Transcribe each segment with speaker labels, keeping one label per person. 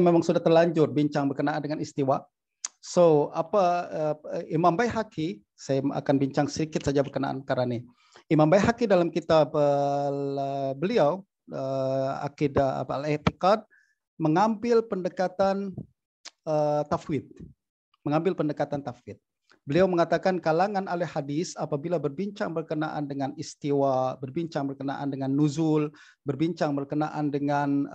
Speaker 1: memang sudah terlanjur bincang berkenaan dengan istiwa. So, Imam Baihaqi, saya akan bincang sedikit saja berkenaan perkara ini. Imam Baihaqi dalam kitab beliau Aqidah Al-I'tiqad mengambil pendekatan tafwid. Beliau mengatakan kalangan ahli hadis apabila berbincang berkenaan dengan istiwa, berbincang berkenaan dengan nuzul, berbincang berkenaan dengan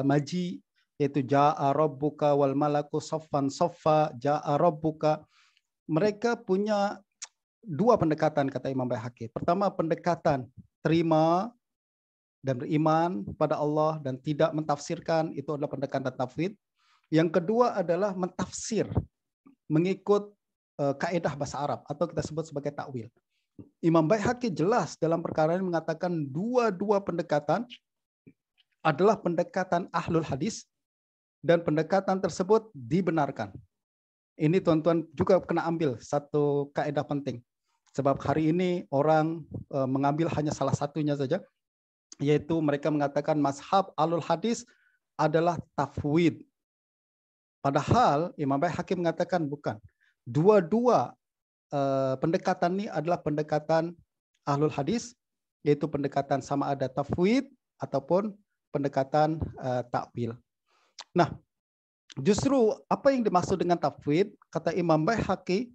Speaker 1: maji, yaitu ja'a rabbuka wal malaku saffan saffa, ja'a rabbuka. Mereka punya dua pendekatan, kata Imam Baihaqi. Pertama, pendekatan terima dan beriman pada Allah dan tidak mentafsirkan, itu adalah pendekatan tafwid. Yang kedua adalah mentafsir, mengikut kaidah bahasa Arab atau kita sebut sebagai takwil. Imam Baihaqi jelas dalam perkara ini mengatakan dua-dua pendekatan adalah pendekatan ahlul hadis dan pendekatan tersebut dibenarkan. Ini tuan-tuan juga kena ambil satu kaidah penting. Sebab hari ini orang mengambil hanya salah satunya saja, yaitu mereka mengatakan mazhab ahlul hadis adalah tafwid. Padahal Imam Baihaqi mengatakan bukan. Dua-dua pendekatan ini adalah pendekatan ahlul hadis, yaitu pendekatan sama ada tafwid ataupun pendekatan takwil. Nah, justru apa yang dimaksud dengan tafwid, kata Imam Baihaqi,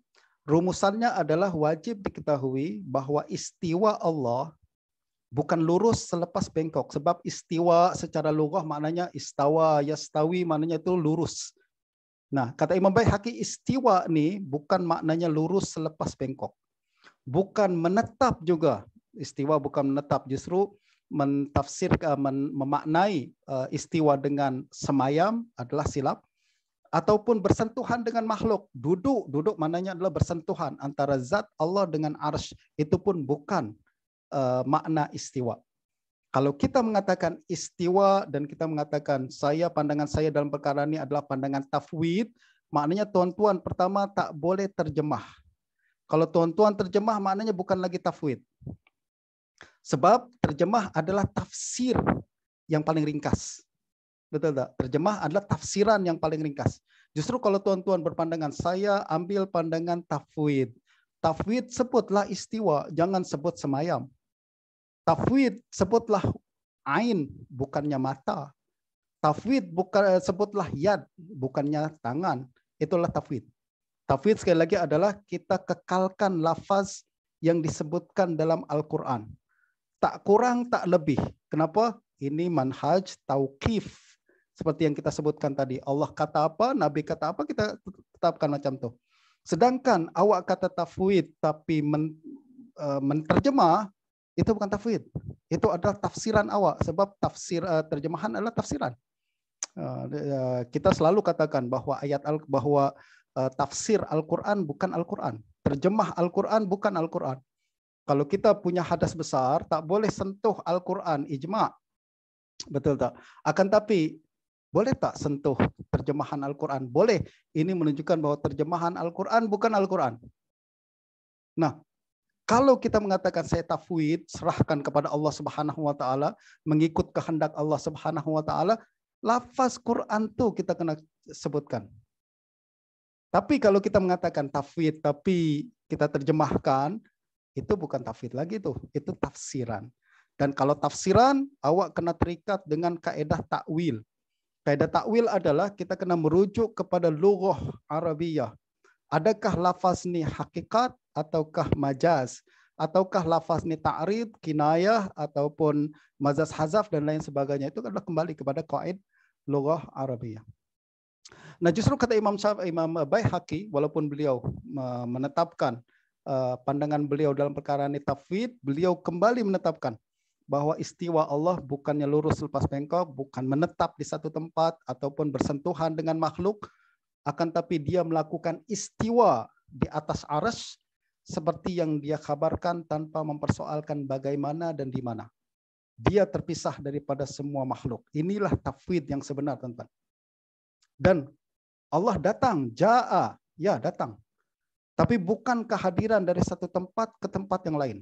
Speaker 1: rumusannya adalah wajib diketahui bahwa istiwa Allah bukan lurus selepas bengkok. Sebab istiwa secara lughah maknanya istawa, yastawi maknanya itu lurus. Nah, kata Imam Baihaqi, istiwa ini bukan maknanya lurus selepas bengkok. Bukan menetap juga. Istiwa bukan menetap, justru mentafsirkan, memaknai istiwa dengan semayam adalah silap. Ataupun bersentuhan dengan makhluk. Duduk maknanya adalah bersentuhan antara zat Allah dengan arsy. Itu pun bukan makna istiwa. Kalau kita mengatakan istiwa dan kita mengatakan pandangan saya dalam perkara ini adalah pandangan tafwid, maknanya tuan-tuan pertama tak boleh terjemah. Kalau tuan-tuan terjemah maknanya bukan lagi tafwid. Sebab terjemah adalah tafsir yang paling ringkas. Betul tak? Terjemah adalah tafsiran yang paling ringkas. Justru kalau tuan-tuan berpandangan, saya ambil pandangan tafwid. Tafwid sebutlah istiwa, jangan sebut semayam. Tafwid sebutlah ain, bukannya mata. Tafwid sebutlah yad, bukannya tangan. Itulah tafwid. Tafwid sekali lagi adalah kita kekalkan lafaz yang disebutkan dalam Al-Quran. Tak kurang, tak lebih. Kenapa? Ini manhaj tauqif. Seperti yang kita sebutkan tadi. Allah kata apa, Nabi kata apa, kita tetapkan macam itu. Sedangkan awak kata tafwid, tapi menterjemah, itu bukan tafwid. Itu adalah tafsiran awak. Sebab terjemahan adalah tafsiran. Kita selalu katakan bahwa tafsir Al-Quran bukan Al-Quran. Terjemah Al-Quran bukan Al-Quran. Kalau kita punya hadas besar, tak boleh sentuh Al-Quran, ijma'. Betul tak? Akan tapi, boleh tak sentuh terjemahan Al-Quran? Boleh. Ini menunjukkan bahwa terjemahan Al-Quran bukan Al-Quran. Nah, kalau kita mengatakan saya tafwid, serahkan kepada Allah Subhanahu wa taala, mengikut kehendak Allah Subhanahu wa taala, lafaz Quran tuh kita kena sebutkan. Tapi kalau kita mengatakan tafwid tapi kita terjemahkan, itu bukan tafwid lagi tuh, itu tafsiran. Dan kalau tafsiran, awak kena terikat dengan kaidah takwil. Kaidah takwil adalah kita kena merujuk kepada lughah Arabiyah. Adakah lafaz ini hakikat ataukah majaz? Ataukah lafaz ini ta'rid, kinayah, ataupun mazaz hazaf dan lain sebagainya? Itu adalah kembali kepada qaid lughah Arabiyah. Nah, justru kata Imam Baihaqi, walaupun beliau menetapkan pandangan beliau dalam perkara ini tafwid, beliau kembali menetapkan bahwa istiwa Allah bukannya lurus lepas bengkok, bukan menetap di satu tempat ataupun bersentuhan dengan makhluk, akan tapi dia melakukan istiwa di atas arsy seperti yang dia kabarkan tanpa mempersoalkan bagaimana dan di mana. Dia terpisah daripada semua makhluk. Inilah tafwid yang sebenar, teman-teman. Dan Allah datang, ja'a, ya datang. Tapi bukan kehadiran dari satu tempat ke tempat yang lain.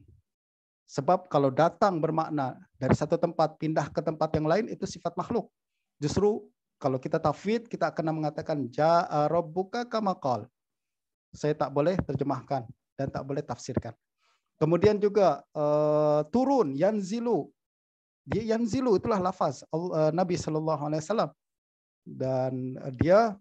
Speaker 1: Sebab kalau datang bermakna dari satu tempat pindah ke tempat yang lain, itu sifat makhluk. Justru Kalau kita tafwid, kita akan mengatakan ja'a rabbuka kama qala. Saya tak boleh terjemahkan dan tak boleh tafsirkan. Kemudian juga turun, yanzilu. Dia yanzilu itulah lafaz Nabi SAW. Dan dia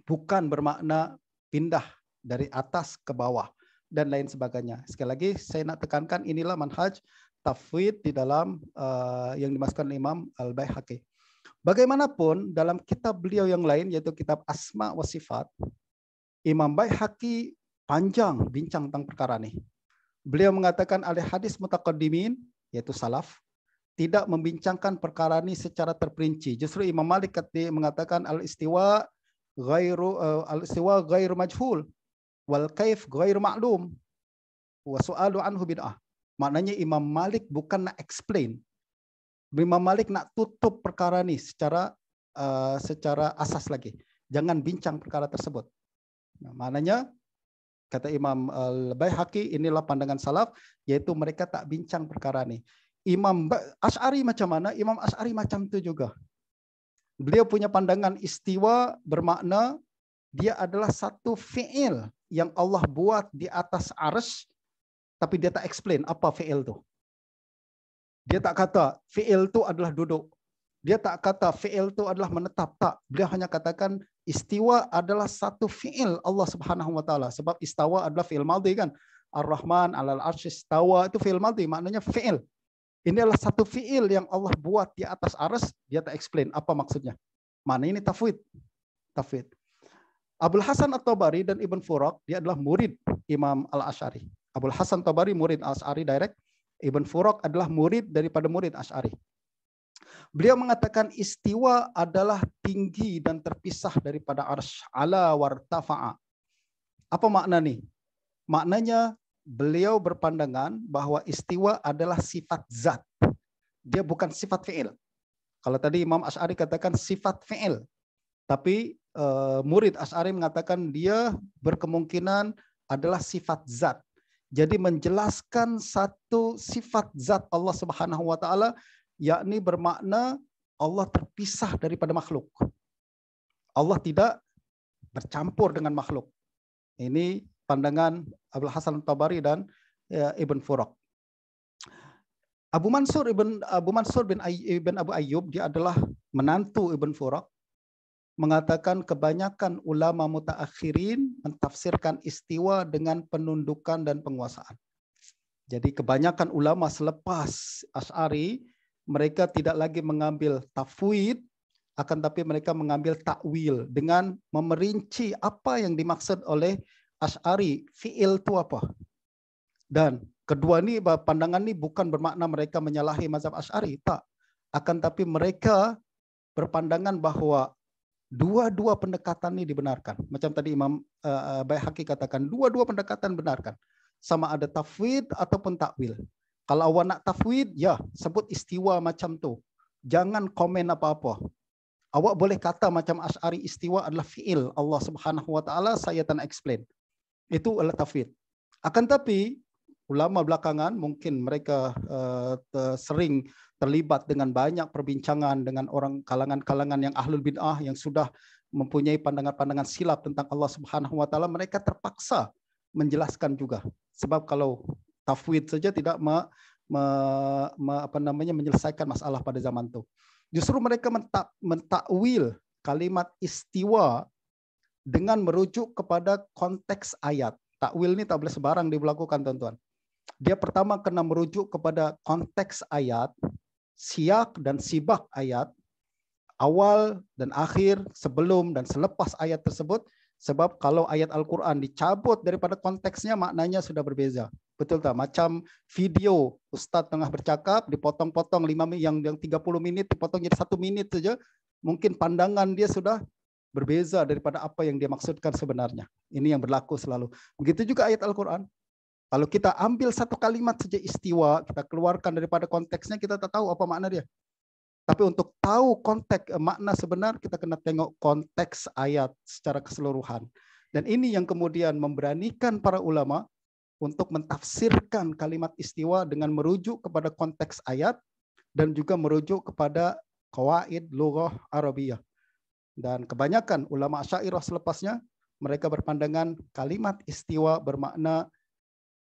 Speaker 1: bukan bermakna pindah dari atas ke bawah dan lain sebagainya. Sekali lagi saya nak tekankan, inilah manhaj tafwid di dalam yang dimasukkan Imam Al-Baihaqi. Bagaimanapun dalam kitab beliau yang lain yaitu kitab Asma wa Sifat, Imam Baihaqi panjang bincang tentang perkara ini. Beliau mengatakan ahli hadis mutaqaddimin yaitu salaf tidak membincangkan perkara ini secara terperinci. Justru Imam Malik mengatakan al-istiwa ghairu majhul wal kaif ghairu ma'lum wa su'alu anhu bid'ah. Maknanya Imam Malik bukan nak explain. Imam Malik nak tutup perkara ini secara asas lagi. Jangan bincang perkara tersebut. Nah, maknanya kata Imam Al-Baihaqi, inilah pandangan salaf, yaitu mereka tak bincang perkara ini. Imam Asy'ari macam mana? Imam Asy'ari macam itu juga. Beliau punya pandangan istiwa bermakna dia adalah satu fi'il yang Allah buat di atas arsy, tapi dia tak explain apa fi'il itu. Dia tak kata fi'il itu adalah duduk. Dia tak kata fi'il itu adalah menetap. Tak. Beliau hanya katakan istiwa adalah satu fi'il Allah Subhanahu wa taala. Sebab istawa adalah fi'il madhi kan. Ar-Rahman 'alal 'arsy istawa itu fi'il madhi, maknanya fi'il. Ini adalah satu fi'il yang Allah buat di atas arsy, dia tak explain apa maksudnya. Mana ini tafwid. Tafwid. Abul Hasan At-Tabari dan Ibn Furak, dia adalah murid Imam Al-Asy'ari. Abul Hasan Tabari murid Al-Asy'ari direct. Ibn Furak adalah murid daripada murid Asy'ari. Beliau mengatakan istiwa adalah tinggi dan terpisah daripada arsy, ala wartafa'a. Apa makna nih? Maknanya beliau berpandangan bahwa istiwa adalah sifat zat. Dia bukan sifat fi'il. Kalau tadi Imam Asy'ari katakan sifat fi'il. Tapi murid Asy'ari mengatakan dia berkemungkinan adalah sifat zat. Jadi menjelaskan satu sifat zat Allah Subhanahu wa taala, yakni bermakna Allah terpisah daripada makhluk. Allah tidak bercampur dengan makhluk. Ini pandangan Abul Hasan Tabari dan Ibn Furak. Abu Mansur bin Abu Ayyub, dia adalah menantu Ibn Furak, mengatakan kebanyakan ulama mutaakhirin mentafsirkan istiwa dengan penundukan dan penguasaan. Jadi kebanyakan ulama selepas Asy'ari, mereka tidak lagi mengambil tafwid, akan tapi mereka mengambil takwil dengan memerinci apa yang dimaksud oleh Asy'ari, fi'il itu apa. Dan kedua ini, pandangan ini bukan bermakna mereka menyalahi mazhab Asy'ari, tak. Akan tapi mereka berpandangan bahwa dua-dua pendekatan ini dibenarkan. Macam tadi Imam Baihaqi katakan, dua-dua pendekatan benarkan. Sama ada tafwid ataupun takwil. Kalau awak nak tafwid, ya sebut istiwa macam tu. Jangan komen apa-apa. Awak boleh kata macam Asy'ari, istiwa adalah fi'il Allah Subhanahu wa taala, saya tak explain. Itu adalah tafwid. Akan tapi ulama belakangan mungkin mereka sering terlibat dengan banyak perbincangan dengan orang kalangan-kalangan yang ahlul bid'ah yang sudah mempunyai pandangan-pandangan silap tentang Allah Subhanahu wa taala, mereka terpaksa menjelaskan juga. Sebab kalau tafwid saja tidak menyelesaikan masalah pada zaman itu. Justru mereka mentakwil kalimat istiwa dengan merujuk kepada konteks ayat. Takwil ini tak boleh sebarang dilakukan, teman-teman. Dia pertama kena merujuk kepada konteks ayat, siyak dan sibak ayat, awal dan akhir, sebelum dan selepas ayat tersebut. Sebab kalau ayat Al-Quran dicabut daripada konteksnya, maknanya sudah berbeza. Betul tak? Macam video Ustadz tengah bercakap, dipotong-potong 5 menit, yang 30 menit dipotong jadi 1 menit saja. Mungkin pandangan dia sudah berbeza daripada apa yang dia maksudkan sebenarnya. Ini yang berlaku selalu. Begitu juga ayat Al-Quran. Kalau kita ambil satu kalimat saja istiwa, kita keluarkan daripada konteksnya, kita tak tahu apa makna dia. Tapi untuk tahu konteks makna sebenar, kita kena tengok konteks ayat secara keseluruhan. Dan ini yang kemudian memberanikan para ulama untuk mentafsirkan kalimat istiwa dengan merujuk kepada konteks ayat dan juga merujuk kepada qawaid lughah Arabiyah. Dan kebanyakan ulama Asy'ariyah selepasnya mereka berpandangan kalimat istiwa bermakna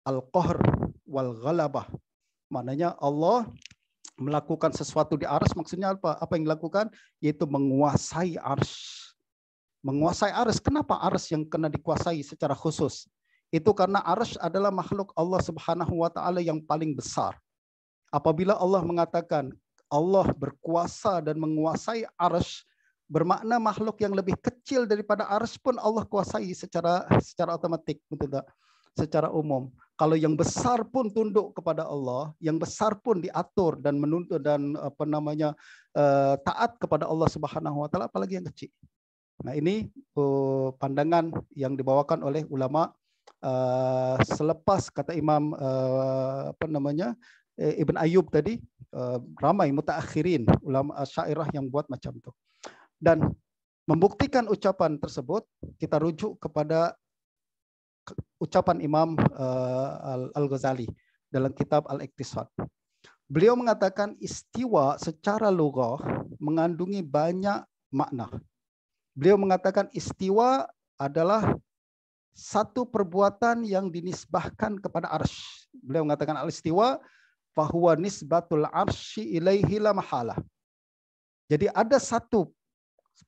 Speaker 1: al-qahr wal ghalabah. Maknanya Allah melakukan sesuatu di arsy, maksudnya apa? Apa yang dilakukan? Yaitu menguasai arsy. Menguasai arsy. Kenapa arsy yang kena dikuasai secara khusus? Itu karena arsy adalah makhluk Allah Subhanahu wa taala yang paling besar. Apabila Allah mengatakan Allah berkuasa dan menguasai arsy, bermakna makhluk yang lebih kecil daripada arsy pun Allah kuasai secara otomatis, betul tak? Secara umum. Kalau yang besar pun tunduk kepada Allah, yang besar pun diatur dan menuntut dan taat kepada Allah Subhanahu wa taala, apalagi yang kecil. Nah, ini pandangan yang dibawakan oleh ulama selepas kata Imam Ibn Ayyub tadi, ramai mutaakhirin ulama Asy'ariyah yang buat macam itu. Dan membuktikan ucapan tersebut, kita rujuk kepada ucapan Imam Al-Ghazali dalam kitab Al-Iqtisad. Beliau mengatakan istiwa secara lughah mengandungi banyak makna. Beliau mengatakan istiwa adalah satu perbuatan yang dinisbahkan kepada arsy. Beliau mengatakan al-istiwa fahuwa nisbatul arsy ilaihi la mahalah. Jadi ada satu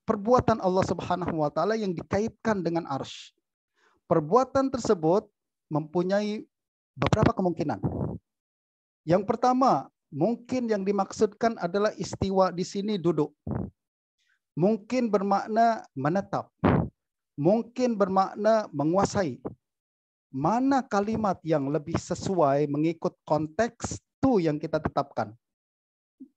Speaker 1: perbuatan Allah Subhanahu wa taala yang dikaitkan dengan arsy. Perbuatan tersebut mempunyai beberapa kemungkinan. Yang pertama, mungkin yang dimaksudkan adalah istiwa di sini duduk. Mungkin bermakna menetap. Mungkin bermakna menguasai. Mana kalimat yang lebih sesuai mengikut konteks itu yang kita tetapkan.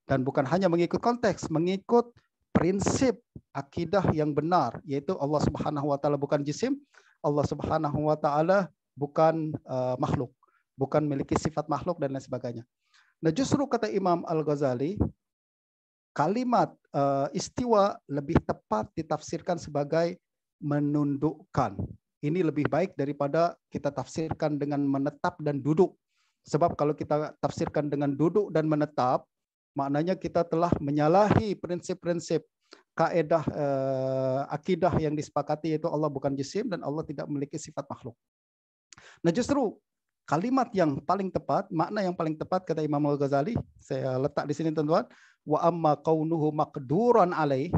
Speaker 1: Dan bukan hanya mengikut konteks, mengikut prinsip akidah yang benar, yaitu Allah Subhanahu wa taala bukan jisim, Allah Subhanahu wa taala bukan makhluk, bukan memiliki sifat makhluk dan lain sebagainya. Nah, justru kata Imam Al-Ghazali, kalimat istiwa lebih tepat ditafsirkan sebagai menundukkan. Ini lebih baik daripada kita tafsirkan dengan menetap dan duduk. Sebab kalau kita tafsirkan dengan duduk dan menetap, maknanya kita telah menyalahi prinsip-prinsip kaedah akidah yang disepakati, yaitu Allah bukan jisim dan Allah tidak memiliki sifat makhluk. Nah, justru kalimat yang paling tepat, makna yang paling tepat kata Imam Al-Ghazali, saya letak di sini teman-teman, wa amma kaunuhu maqduran alaih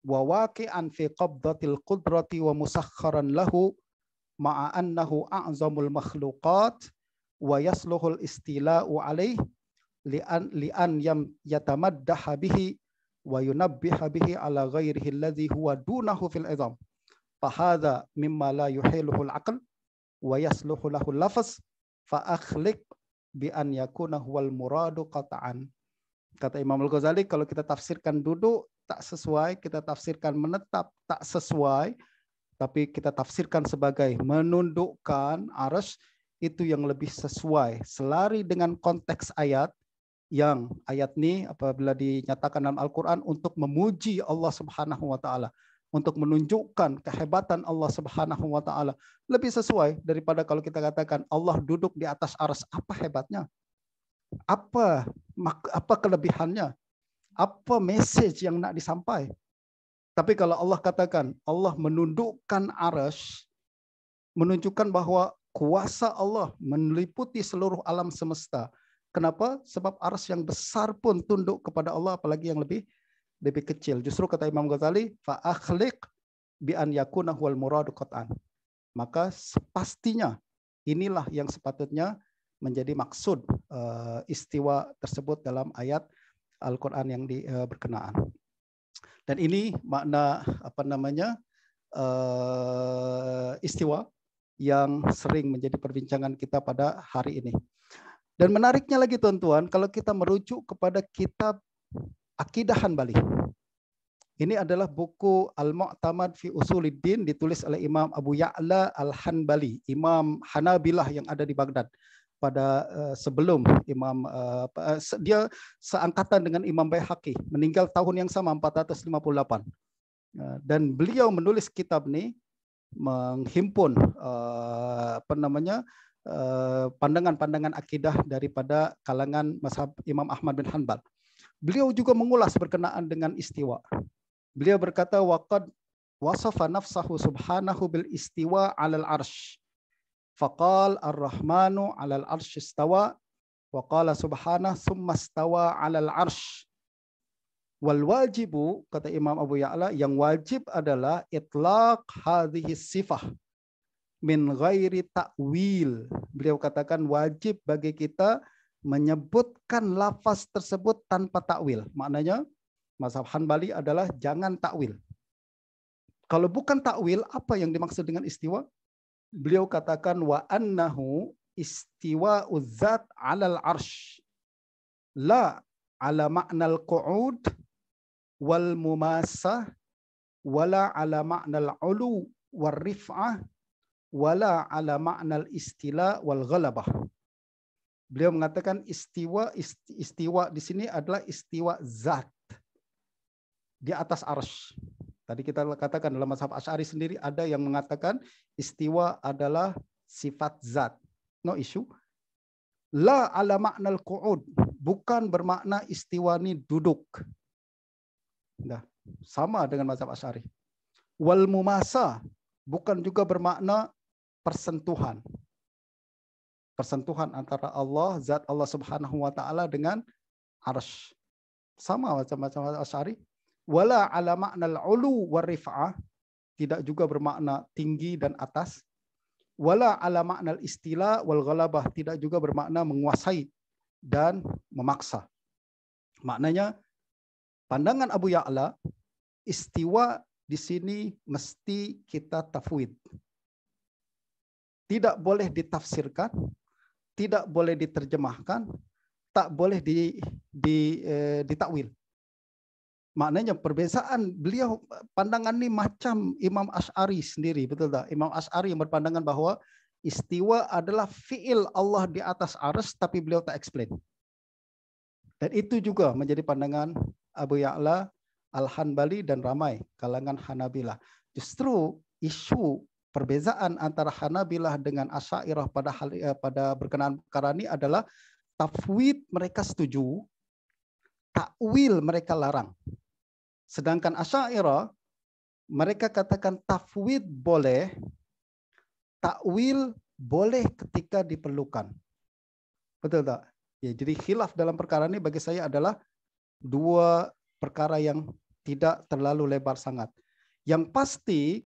Speaker 1: wa waqi'an fi qabdatil qudrati wa musakharan lahu ma'a annahu a'zamul makhluqat wa yasluhul istila'u alaih li'an yatamaddaha bihi wa yunabbiha bihi ala ghairihi alladhi huwa dunahu fil izam. Fahadha mimma la yuhiluhu al-aql wa yasluhu lahu al-lafz fa akhliq bi an yakuna huwal muradu qat'an. Kata Imam Al-Ghazali, kalau kita tafsirkan duduk tak sesuai, kita tafsirkan menetap tak sesuai, tapi kita tafsirkan sebagai menundukkan arsy, itu yang lebih sesuai, selari dengan konteks ayat, yang ayat ini apabila dinyatakan dalam Al-Quran untuk memuji Allah Subhanahu wa taala, untuk menunjukkan kehebatan Allah Subhanahu wa taala, lebih sesuai daripada kalau kita katakan Allah duduk di atas arsy. Apa hebatnya? Apa kelebihannya? Apa message yang nak disampaikan? Tapi kalau Allah katakan Allah menundukkan arsy, menunjukkan bahwa kuasa Allah meliputi seluruh alam semesta. Kenapa? Sebab arsy yang besar pun tunduk kepada Allah, apalagi yang lebih kecil. Justru kata Imam Ghazali, fa akhliq bi an yakuna huwal muradu qat'an. Maka pastinya inilah yang sepatutnya menjadi maksud istiwa tersebut dalam ayat Al-Qur'an yang berkenaan. Dan ini makna istiwa yang sering menjadi perbincangan kita pada hari ini. Dan menariknya lagi teman-teman, kalau kita merujuk kepada kitab Aqidah Hanbali. Ini adalah buku Al-Mu'tamad fi Usuluddin, ditulis oleh Imam Abu Ya'la Al-Hanbali, Imam Hanabilah yang ada di Baghdad pada sebelum Imam dia seangkatan dengan Imam Baihaqi, meninggal tahun yang sama 458. Dan beliau menulis kitab ini menghimpun pandangan-pandangan akidah daripada kalangan mazhab Imam Ahmad bin Hanbal. Beliau juga mengulas berkenaan dengan istiwa. Beliau berkata, waqad wasafa nafsahu subhanahu bil istiwa 'alal arsy. Faqal ar-Rahmanu 'alal arsy istawa wa qala subhanahu tsumma istawa 'alal arsy. Wal wajibu, kata Imam Abu Ya'la, yang wajib adalah itlaq hadhihi sifah min ghairi ta'wil. Beliau katakan wajib bagi kita menyebutkan lafaz tersebut tanpa takwil. Maknanya mazhab Hanbali adalah jangan takwil. Kalau bukan takwil, apa yang dimaksud dengan istiwa? Beliau katakan wa annahu istiwa'uz zat 'alal arsy la 'ala ma'nal qu'ud wal mumasah wala 'ala ma'nal 'ulu war rif'ah wala 'ala ma'nal istila wal ghalabah. Beliau mengatakan istiwa di sini adalah istiwa zat di atas arsy. Tadi kita katakan dalam mazhab Asy'ari sendiri ada yang mengatakan istiwa adalah sifat zat. No issue. La 'ala ma'nal qu'ud, bukan bermakna istiwa ini duduk. Nah, sama dengan mazhab Asy'ari. Wal mumasa, bukan juga bermakna persentuhan. Persentuhan antara Allah, zat Allah Subhanahu wa taala dengan arsy. Sama macam-macam Asy'ari. Wala 'ala ma'nal 'ulu war rif'ah, tidak juga bermakna tinggi dan atas. Wala 'ala ma'nal istila wal ghalabah, tidak juga bermakna menguasai dan memaksa. Maknanya pandangan Abu Ya'la, istiwa di sini mesti kita tafwid. Tidak boleh ditafsirkan, tidak boleh diterjemahkan, tak boleh ditakwil. Maknanya perbezaan beliau, pandangan ini macam Imam Asy'ari sendiri, betul tak? Imam Asy'ari yang berpandangan bahwa istiwa adalah fi'il Allah di atas arsy, tapi beliau tak explain. Dan itu juga menjadi pandangan Abu Ya'la Al-Hanbali dan ramai kalangan Hanabilah. Justru isu perbezaan antara Hanabilah dengan Asy'ariyah pada berkenaan perkara ini adalah tafwid mereka setuju, takwil mereka larang. Sedangkan Asy'ariyah mereka katakan tafwid boleh, takwil boleh ketika diperlukan. Betul tak? Ya, jadi khilaf dalam perkara ini bagi saya adalah dua perkara yang tidak terlalu lebar sangat. Yang pasti